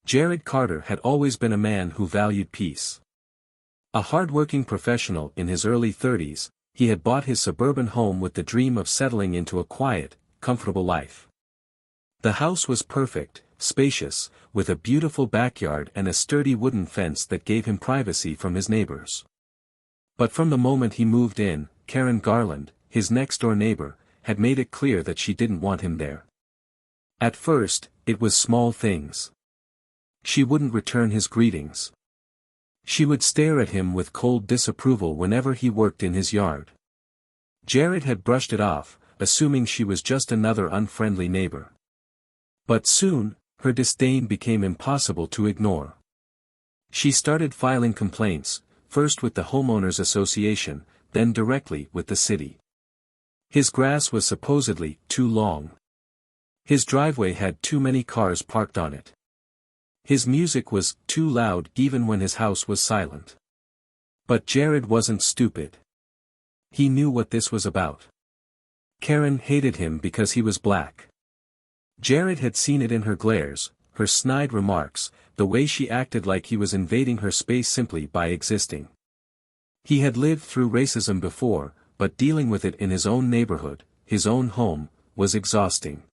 Jared Carter had always been a man who valued peace. A hard-working professional in his early 30s, he had bought his suburban home with the dream of settling into a quiet, comfortable life. The house was perfect, spacious, with a beautiful backyard and a sturdy wooden fence that gave him privacy from his neighbors. But from the moment he moved in, Karen Garland, his next-door neighbor, had made it clear that she didn't want him there. At first, it was small things. She wouldn't return his greetings. She would stare at him with cold disapproval whenever he worked in his yard. Jared had brushed it off, assuming she was just another unfriendly neighbor. But soon, her disdain became impossible to ignore. She started filing complaints, first with the homeowners association, then directly with the city. His grass was supposedly too long. His driveway had too many cars parked on it. His music was too loud even when his house was silent. But Jared wasn't stupid. He knew what this was about. Karen hated him because he was black. Jared had seen it in her glares, her snide remarks, the way she acted like he was invading her space simply by existing. He had lived through racism before, but dealing with it in his own neighborhood, his own home, was exhausting.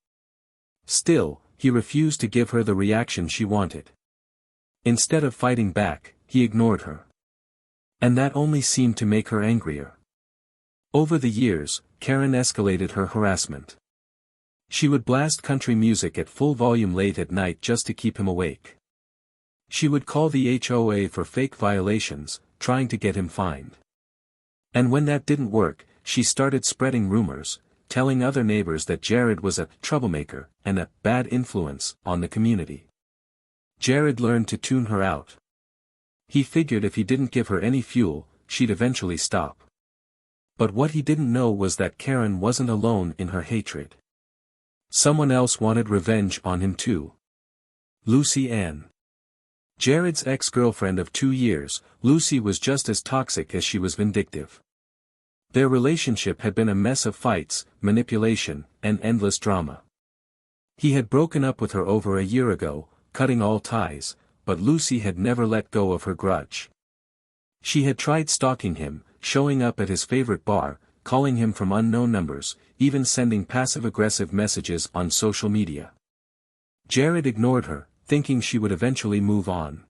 Still, he refused to give her the reaction she wanted. Instead of fighting back, he ignored her. And that only seemed to make her angrier. Over the years, Karen escalated her harassment. She would blast country music at full volume late at night just to keep him awake. She would call the HOA for fake violations, trying to get him fined. And when that didn't work, she started spreading rumors, telling other neighbors that Jared was a troublemaker and a bad influence on the community. Jared learned to tune her out. He figured if he didn't give her any fuel, she'd eventually stop. But what he didn't know was that Karen wasn't alone in her hatred. Someone else wanted revenge on him too. Lucy Ann. Jared's ex-girlfriend of 2 years, Lucy was just as toxic as she was vindictive. Their relationship had been a mess of fights, manipulation, and endless drama. He had broken up with her over a year ago, cutting all ties, but Lucy had never let go of her grudge. She had tried stalking him, showing up at his favorite bar, calling him from unknown numbers, even sending passive-aggressive messages on social media. Jared ignored her, thinking she would eventually move on.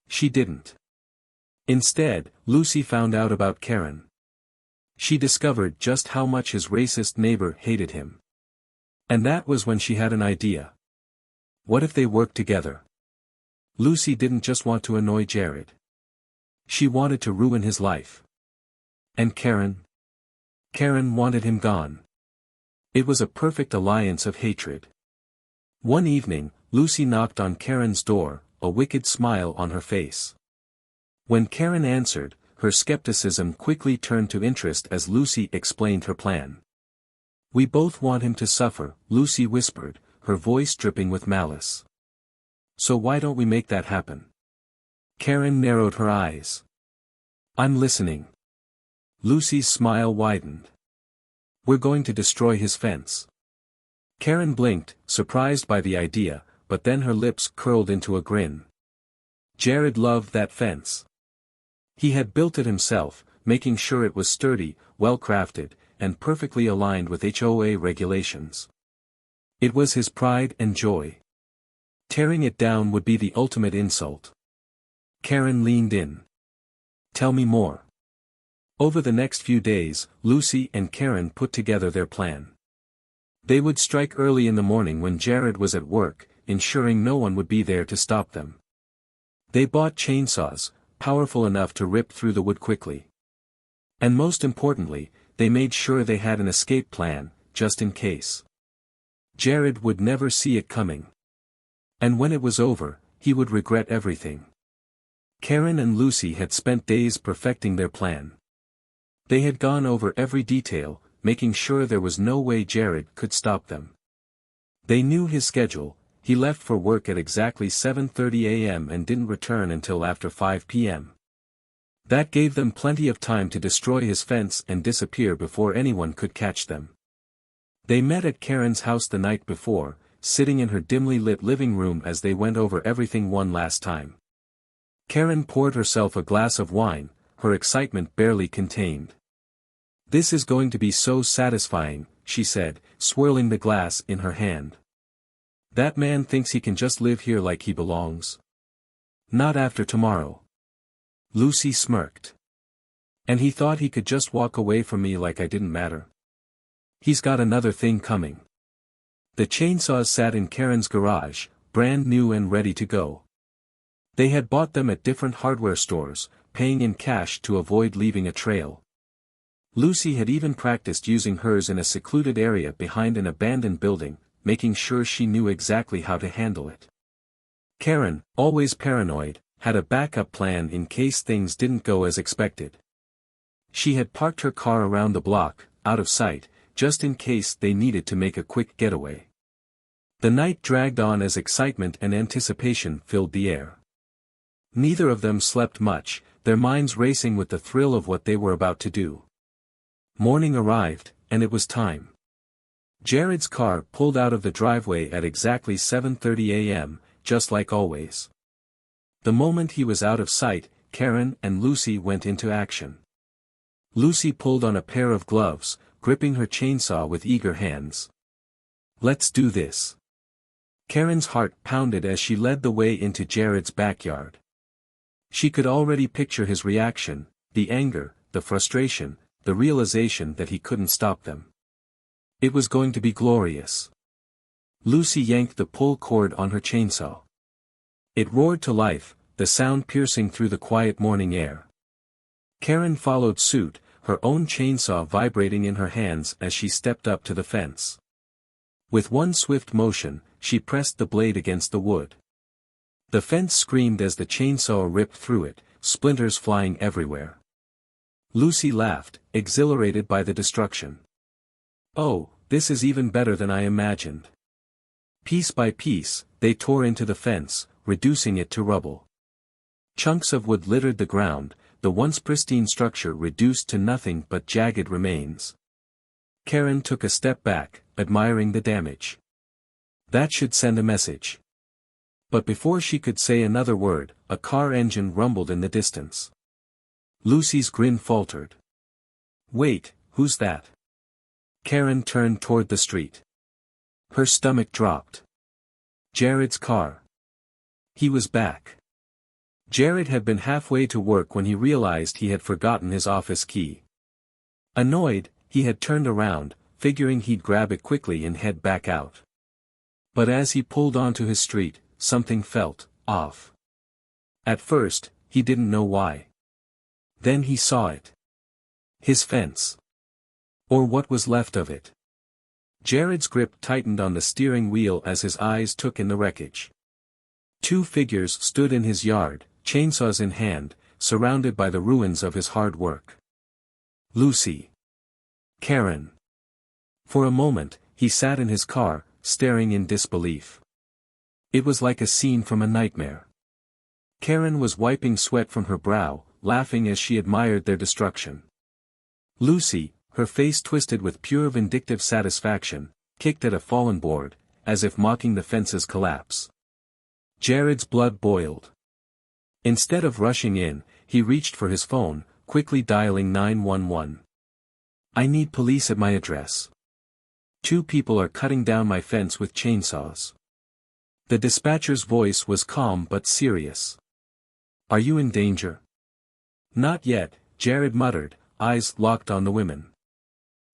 She didn't. Instead, Lucy found out about Karen. She discovered just how much his racist neighbor hated him. And that was when she had an idea. What if they worked together? Lucy didn't just want to annoy Jared. She wanted to ruin his life. And Karen? Karen wanted him gone. It was a perfect alliance of hatred. One evening, Lucy knocked on Karen's door, a wicked smile on her face. When Karen answered, her skepticism quickly turned to interest as Lucy explained her plan. "We both want him to suffer," Lucy whispered, her voice dripping with malice. "So why don't we make that happen?" Karen narrowed her eyes. "I'm listening." Lucy's smile widened. "We're going to destroy his fence." Karen blinked, surprised by the idea, but then her lips curled into a grin. Jared loved that fence. He had built it himself, making sure it was sturdy, well-crafted, and perfectly aligned with HOA regulations. It was his pride and joy. Tearing it down would be the ultimate insult. Karen leaned in. "Tell me more." Over the next few days, Lucy and Karen put together their plan. They would strike early in the morning when Jared was at work, ensuring no one would be there to stop them. They bought chainsaws, powerful enough to rip through the wood quickly. And most importantly, they made sure they had an escape plan, just in case. Jared would never see it coming. And when it was over, he would regret everything. Karen and Lucy had spent days perfecting their plan. They had gone over every detail, making sure there was no way Jared could stop them. They knew his schedule. He left for work at exactly 7:30 a.m. and didn't return until after 5 p.m. That gave them plenty of time to destroy his fence and disappear before anyone could catch them. They met at Karen's house the night before, sitting in her dimly lit living room as they went over everything one last time. Karen poured herself a glass of wine, her excitement barely contained. "This is going to be so satisfying," she said, swirling the glass in her hand. "That man thinks he can just live here like he belongs. Not after tomorrow." Lucy smirked. "And he thought he could just walk away from me like I didn't matter. He's got another thing coming." The chainsaws sat in Karen's garage, brand new and ready to go. They had bought them at different hardware stores, paying in cash to avoid leaving a trail. Lucy had even practiced using hers in a secluded area behind an abandoned building, making sure she knew exactly how to handle it. Karen, always paranoid, had a backup plan in case things didn't go as expected. She had parked her car around the block, out of sight, just in case they needed to make a quick getaway. The night dragged on as excitement and anticipation filled the air. Neither of them slept much, their minds racing with the thrill of what they were about to do. Morning arrived, and it was time. Jared's car pulled out of the driveway at exactly 7:30 a.m., just like always. The moment he was out of sight, Karen and Lucy went into action. Lucy pulled on a pair of gloves, gripping her chainsaw with eager hands. "Let's do this." Karen's heart pounded as she led the way into Jared's backyard. She could already picture his reaction, the anger, the frustration, the realization that he couldn't stop them. It was going to be glorious. Lucy yanked the pull cord on her chainsaw. It roared to life, the sound piercing through the quiet morning air. Karen followed suit, her own chainsaw vibrating in her hands as she stepped up to the fence. With one swift motion, she pressed the blade against the wood. The fence screamed as the chainsaw ripped through it, splinters flying everywhere. Lucy laughed, exhilarated by the destruction. "Oh, this is even better than I imagined." Piece by piece, they tore into the fence, reducing it to rubble. Chunks of wood littered the ground, the once pristine structure reduced to nothing but jagged remains. Karen took a step back, admiring the damage. That should send a message. But before she could say another word, a car engine rumbled in the distance. Lucy's grin faltered. "Wait, who's that?" Karen turned toward the street. Her stomach dropped. Jared's car. He was back. Jared had been halfway to work when he realized he had forgotten his office key. Annoyed, he had turned around, figuring he'd grab it quickly and head back out. But as he pulled onto his street, something felt off. At first, he didn't know why. Then he saw it. His fence. Or what was left of it. Jared's grip tightened on the steering wheel as his eyes took in the wreckage. Two figures stood in his yard, chainsaws in hand, surrounded by the ruins of his hard work. Lucy. Karen. For a moment, he sat in his car, staring in disbelief. It was like a scene from a nightmare. Karen was wiping sweat from her brow, laughing as she admired their destruction. Lucy, her face twisted with pure vindictive satisfaction, kicked at a fallen board, as if mocking the fence's collapse. Jared's blood boiled. Instead of rushing in, he reached for his phone, quickly dialing 911. "I need police at my address. 2 people are cutting down my fence with chainsaws." The dispatcher's voice was calm but serious. "Are you in danger?" "Not yet," Jared muttered, eyes locked on the women.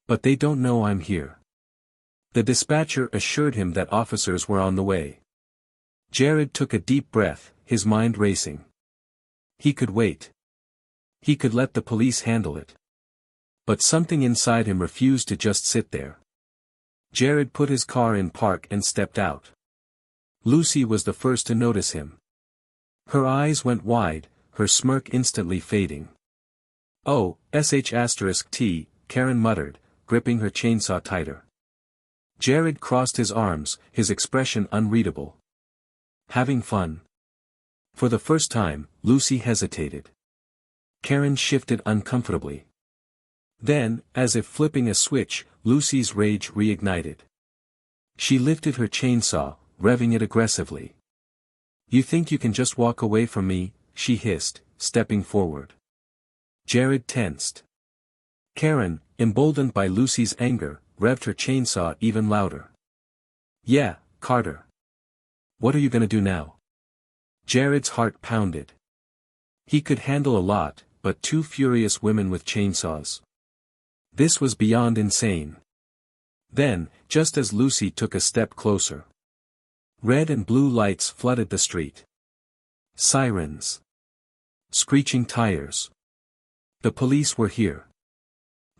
"But they don't know I'm here." The dispatcher assured him that officers were on the way. Jared took a deep breath, his mind racing. He could wait. He could let the police handle it. But something inside him refused to just sit there. Jared put his car in park and stepped out. Lucy was the first to notice him. Her eyes went wide, her smirk instantly fading. "Oh, sh*T, Karen muttered, gripping her chainsaw tighter. Jared crossed his arms, his expression unreadable. "Having fun?" For the first time, Lucy hesitated. Karen shifted uncomfortably. Then, as if flipping a switch, Lucy's rage reignited. She lifted her chainsaw, revving it aggressively. "You think you can just walk away from me?" she hissed, stepping forward. Jared tensed. Karen, emboldened by Lucy's anger, revved her chainsaw even louder. "Yeah, Carter. What are you gonna do now?" Jared's heart pounded. He could handle a lot, but two furious women with chainsaws. This was beyond insane. Then, just as Lucy took a step closer, red and blue lights flooded the street. Sirens. Screeching tires. The police were here.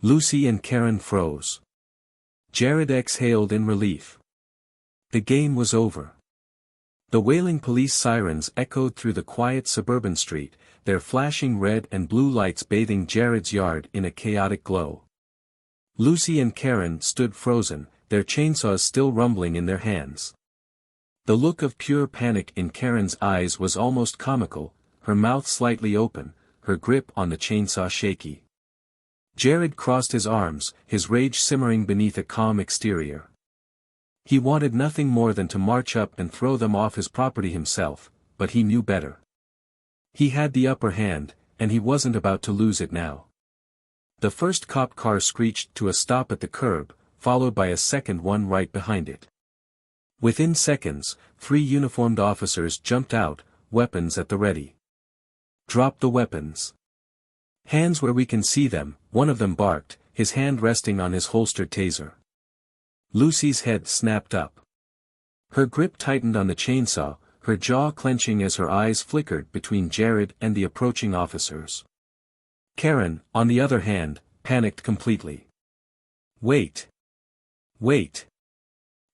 Lucy and Karen froze. Jared exhaled in relief. The game was over. The wailing police sirens echoed through the quiet suburban street, their flashing red and blue lights bathing Jared's yard in a chaotic glow. Lucy and Karen stood frozen, their chainsaws still rumbling in their hands. The look of pure panic in Karen's eyes was almost comical, her mouth slightly open, her grip on the chainsaw shaky. Jared crossed his arms, his rage simmering beneath a calm exterior. He wanted nothing more than to march up and throw them off his property himself, but he knew better. He had the upper hand, and he wasn't about to lose it now. The first cop car screeched to a stop at the curb, followed by a second one right behind it. Within seconds, 3 uniformed officers jumped out, weapons at the ready. "Drop the weapons. Hands where we can see them," one of them barked, his hand resting on his holstered taser. Lucy's head snapped up. Her grip tightened on the chainsaw, her jaw clenching as her eyes flickered between Jared and the approaching officers. Karen, on the other hand, panicked completely. "Wait. Wait.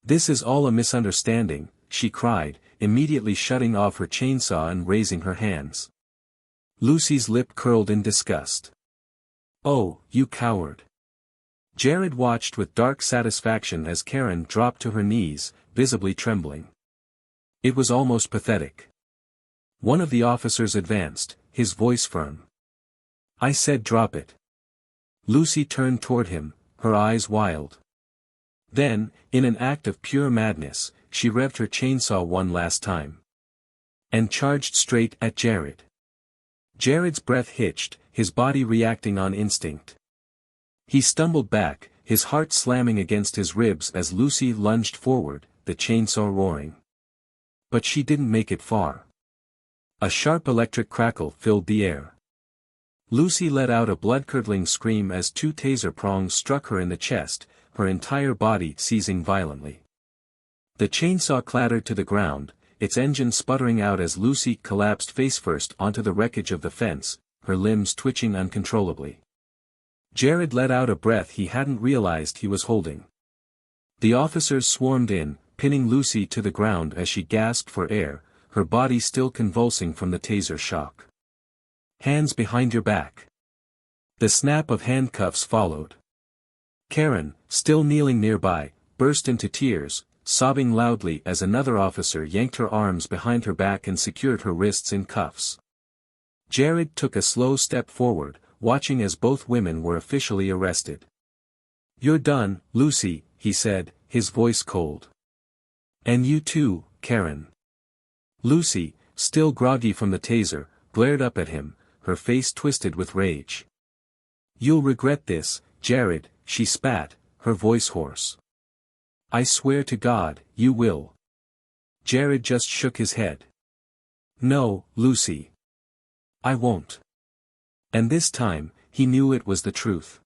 This is all a misunderstanding," she cried, immediately shutting off her chainsaw and raising her hands. Lucy's lip curled in disgust. "Oh, you coward." Jared watched with dark satisfaction as Karen dropped to her knees, visibly trembling. It was almost pathetic. One of the officers advanced, his voice firm. "I said drop it." Lucy turned toward him, her eyes wild. Then, in an act of pure madness, she revved her chainsaw one last time. And charged straight at Jared. Jared's breath hitched, his body reacting on instinct. He stumbled back, his heart slamming against his ribs as Lucy lunged forward, the chainsaw roaring. But she didn't make it far. A sharp electric crackle filled the air. Lucy let out a blood-curdling scream as 2 taser prongs struck her in the chest, her entire body seizing violently. The chainsaw clattered to the ground, its engine sputtering out as Lucy collapsed face-first onto the wreckage of the fence, her limbs twitching uncontrollably. Jared let out a breath he hadn't realized he was holding. The officers swarmed in, pinning Lucy to the ground as she gasped for air, her body still convulsing from the taser shock. "Hands behind your back." The snap of handcuffs followed. Karen, still kneeling nearby, burst into tears, sobbing loudly as another officer yanked her arms behind her back and secured her wrists in cuffs. Jared took a slow step forward, watching as both women were officially arrested. "You're done, Lucy," he said, his voice cold. "And you too, Karen." Lucy, still groggy from the taser, glared up at him, her face twisted with rage. "You'll regret this, Jared," she spat, her voice hoarse. "I swear to God, you will." Jared just shook his head. "No, Lucy. I won't." And this time, he knew it was the truth.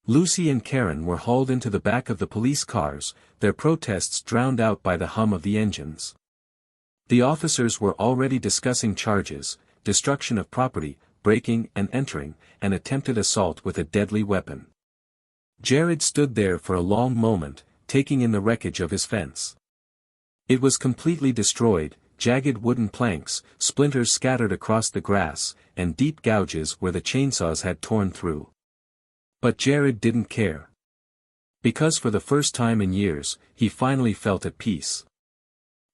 Lucy and Karen were hauled into the back of the police cars, their protests drowned out by the hum of the engines. The officers were already discussing charges: destruction of property, breaking and entering, and attempted assault with a deadly weapon. Jared stood there for a long moment, taking in the wreckage of his fence. It was completely destroyed, jagged wooden planks, splinters scattered across the grass, and deep gouges where the chainsaws had torn through. But Jared didn't care. Because for the first time in years, he finally felt at peace.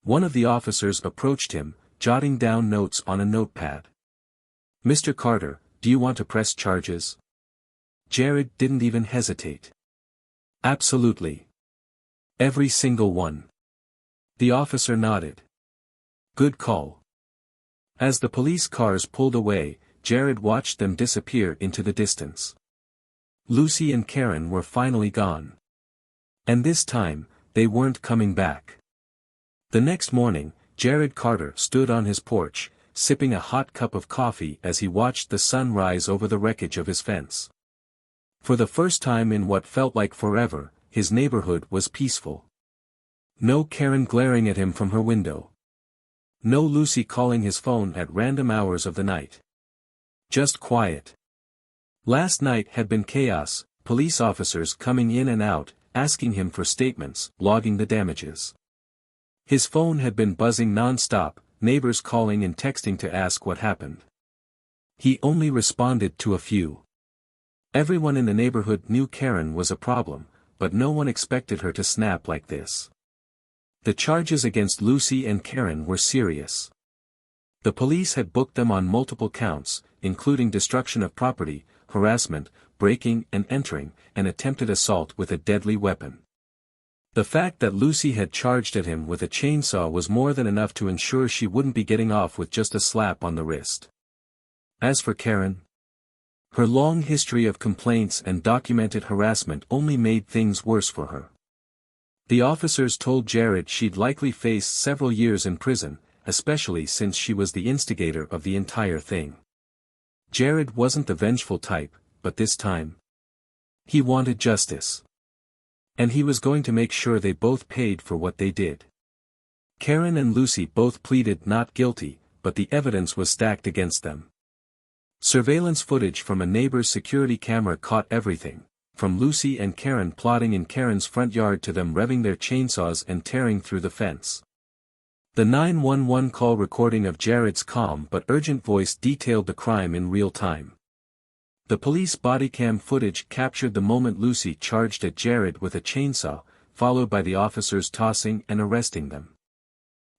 One of the officers approached him, jotting down notes on a notepad. "Mr. Carter, do you want to press charges?" Jared didn't even hesitate. "Absolutely. Every single one. The officer nodded. Good call. As the police cars pulled away, Jared watched them disappear into the distance. Lucy and Karen were finally gone. And this time, they weren't coming back. The next morning, Jared Carter stood on his porch, sipping a hot cup of coffee as he watched the sun rise over the wreckage of his fence. For the first time in what felt like forever, his neighborhood was peaceful. No Karen glaring at him from her window. No Lucy calling his phone at random hours of the night. Just quiet. Last night had been chaos, police officers coming in and out, asking him for statements, logging the damages. His phone had been buzzing non-stop, neighbors calling and texting to ask what happened. He only responded to a few. Everyone in the neighborhood knew Karen was a problem, but no one expected her to snap like this. The charges against Lucy and Karen were serious. The police had booked them on multiple counts, including destruction of property, harassment, breaking and entering, and attempted assault with a deadly weapon. The fact that Lucy had charged at him with a chainsaw was more than enough to ensure she wouldn't be getting off with just a slap on the wrist. As for Karen, her long history of complaints and documented harassment only made things worse for her. The officers told Jared she'd likely face several years in prison, especially since she was the instigator of the entire thing. Jared wasn't the vengeful type, but this time, he wanted justice. And he was going to make sure they both paid for what they did. Karen and Lucy both pleaded not guilty, but the evidence was stacked against them. Surveillance footage from a neighbor's security camera caught everything, from Lucy and Karen plotting in Karen's front yard to them revving their chainsaws and tearing through the fence. The 911 call recording of Jared's calm but urgent voice detailed the crime in real time. The police bodycam footage captured the moment Lucy charged at Jared with a chainsaw, followed by the officers tossing and arresting them.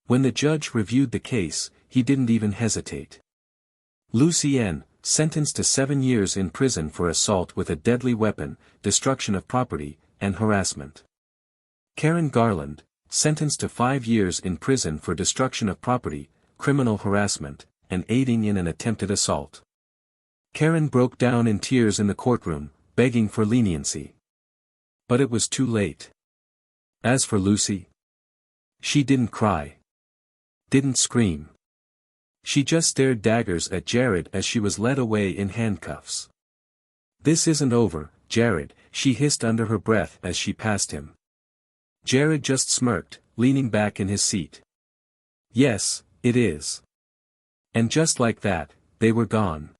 When the judge reviewed the case, he didn't even hesitate. Lucy N., sentenced to 7 years in prison for assault with a deadly weapon, destruction of property, and harassment. Karen Garland, sentenced to 5 years in prison for destruction of property, criminal harassment, and aiding in an attempted assault. Karen broke down in tears in the courtroom, begging for leniency. But it was too late. As for Lucy, she didn't cry. Didn't scream. She just stared daggers at Jared as she was led away in handcuffs. "This isn't over, Jared," she hissed under her breath as she passed him. Jared just smirked, leaning back in his seat. "Yes, it is." And just like that, they were gone.